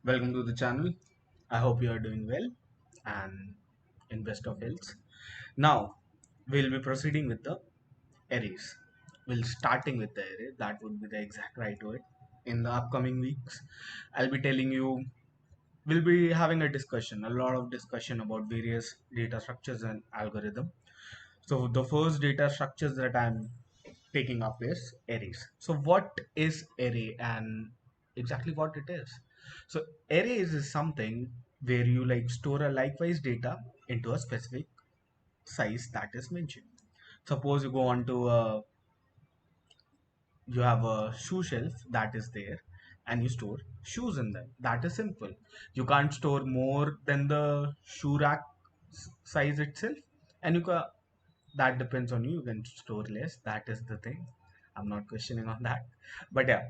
Welcome to the channel. I hope you are doing well and in best of health. Now we'll be proceeding with the arrays. We'll starting with the array. That would be the exact right word. In the upcoming weeks, I'll be telling you. We'll be having a lot of discussion about various data structures and algorithm. So the first data structures that I'm taking up is arrays. So what is array and exactly what it is? So arrays is something where you like store a likewise data into a specific size that is mentioned. Suppose you go on to you have a shoe shelf that is there and you store shoes in them. That is simple. You can't store more than the shoe rack size itself, and you can, that depends on you. You can store less. That is the thing. I'm not questioning on that. But yeah,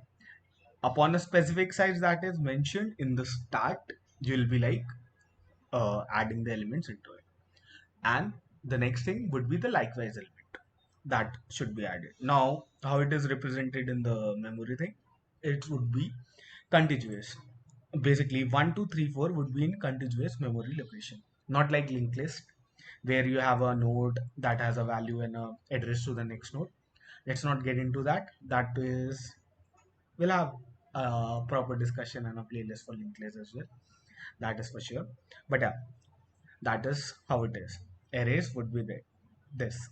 upon a specific size that is mentioned in the start, you'll be like adding the elements into it. And the next thing would be the likewise element that should be added. Now, how it is represented in the memory thing, it would be contiguous. Basically, 1, 2, 3, 4 would be in contiguous memory location, not like linked list where you have a node that has a value and a address to the next node. Let's not get into that. That is, we'll have a proper discussion and a playlist for linked list as well. That is for sure. But yeah, that is how it is. Arrays would be there. This.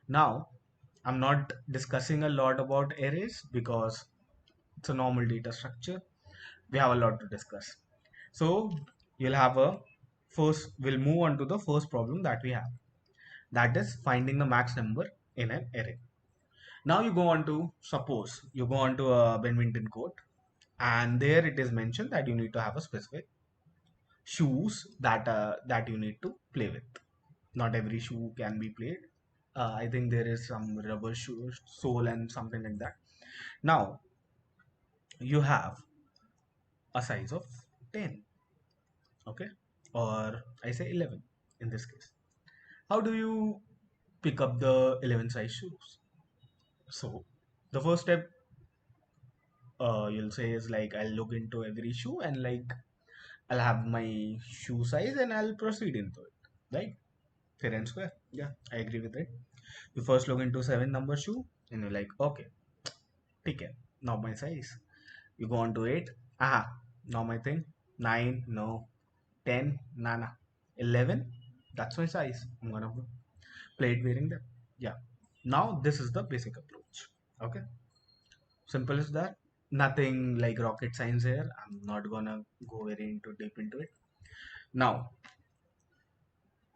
Now, I'm not discussing a lot about arrays because it's a normal data structure. We have a lot to discuss. So you'll have a first, we'll move on to the first problem that we have. That is finding the max number in an array. Now you go on to, suppose you go on to a badminton court and there it is mentioned that you need to have a specific shoes that you need to play with. Not every shoe can be played. I think there is some rubber shoe sole and something like that. Now you have a size of 10, okay, or I say 11 in this case. How do you pick up the 11 size shoes? So the first step you'll say is like I'll look into every shoe and like I'll have my shoe size and I'll proceed into it. Right? Fair and square. Yeah, I agree with it. You first look into 7 number shoe and you're like, okay, take it. Now my size. You go on to 8. Aha, now my thing. 9, no. 10, nana. 11, that's my size. I'm gonna play it wearing that. Yeah. Now this is the basic approach. Okay. Simple as that. Nothing like rocket science here. I'm not gonna go very into deep into it. Now,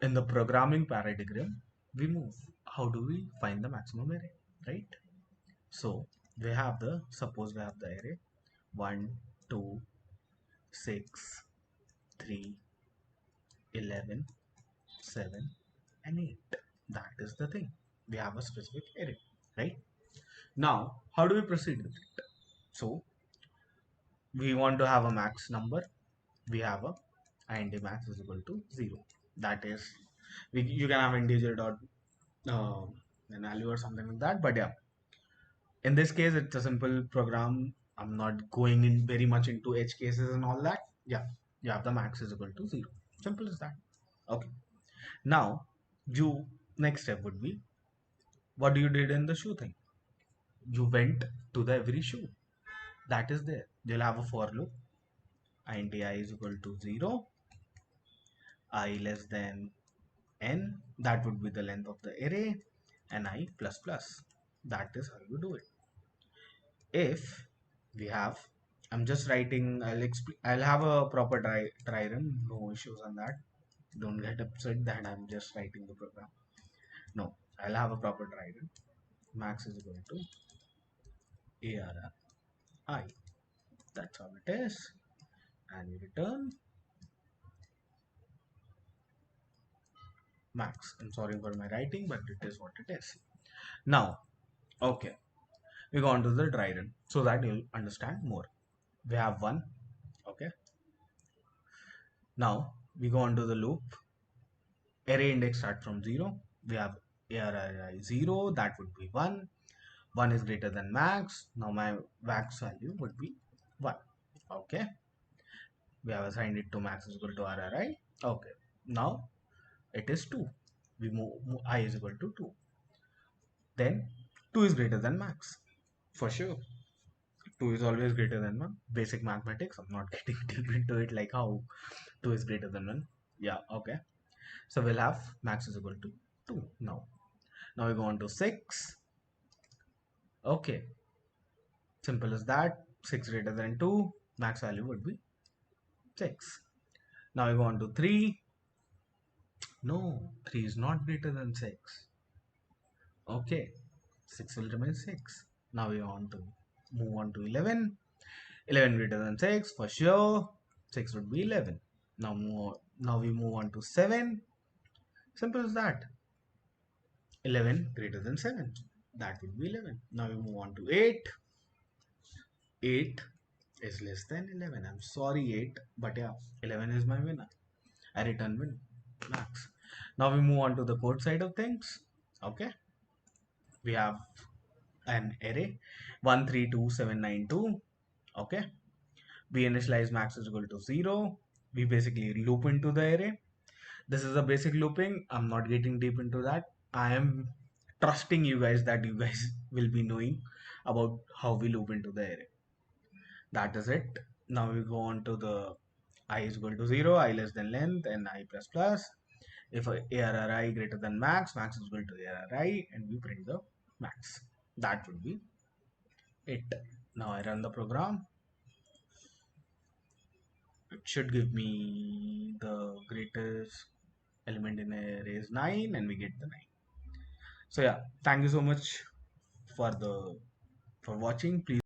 in the programming paradigm, we move. How do we find the maximum array? Right? So we have the, suppose we have the array 1, 2, 6, 3, 11, 7, and 8. That is the thing. We have a specific array, right? Now, how do we proceed with it? So we want to have a max number. We have a int max is equal to 0. That is, you can have integer dot uh, an value or something like that. But yeah, in this case, it's a simple program. I'm not going in very much into edge cases and all that. Yeah, you have the max is equal to 0. Simple as that. Okay. Now, you next step would be what do you did in the shoe thing? You went to the every shoe that is there. You'll have a for loop. Int I is equal to 0, I less than n, that would be the length of the array, and I plus plus. That is how you do it. If we have, I'm just writing, I'll have a proper try run, no issues on that. Don't get upset that I'm just writing the program. No, I'll have a proper try run. Max is equal to ARR I. That's how it is. And you return max. I'm sorry for my writing, but it is what it is. Now, okay, we go on to the dry run so that you'll understand more. We have one, okay. Now we go on to the loop. Array index start from 0. We have ARRI 0, that would be 1. 1 is greater than max. Now my max value would be 1. Okay. We have assigned it to max is equal to RRI. Okay. Now it is 2. We move I is equal to 2. Then 2 is greater than max. For sure. 2 is always greater than 1. Basic mathematics. I'm not getting deep into it like how 2 is greater than 1. Yeah, okay. So we'll have max is equal to 2 now. Now we go on to 6. Okay. Simple as that. 6 greater than 2. Max value would be 6. Now we go on to 3. No, 3 is not greater than 6. Okay. 6 will remain 6. Now we want to move on to 11. 11 greater than 6 for sure. 6 would be 11. Now we move on to 7. Simple as that. 11 greater than 7. That would be 11. Now we move on to 8. 8 is less than 11. I'm sorry 8, but yeah, 11 is my winner. I return win max. Now we move on to the code side of things. Okay. We have an array 132792. Okay. We initialize max is equal to 0. We basically loop into the array. This is a basic looping. I'm not getting deep into that. I am trusting you guys that you guys will be knowing about how we loop into the array. That is it. Now we go on to the I is equal to 0, I less than length, and I plus plus. If ARRI greater than max, max is equal to ARRI, and we print the max. That would be it. Now I run the program. It should give me the greatest element in array is 9, and we get the 9. So yeah, thank you so much for watching. Please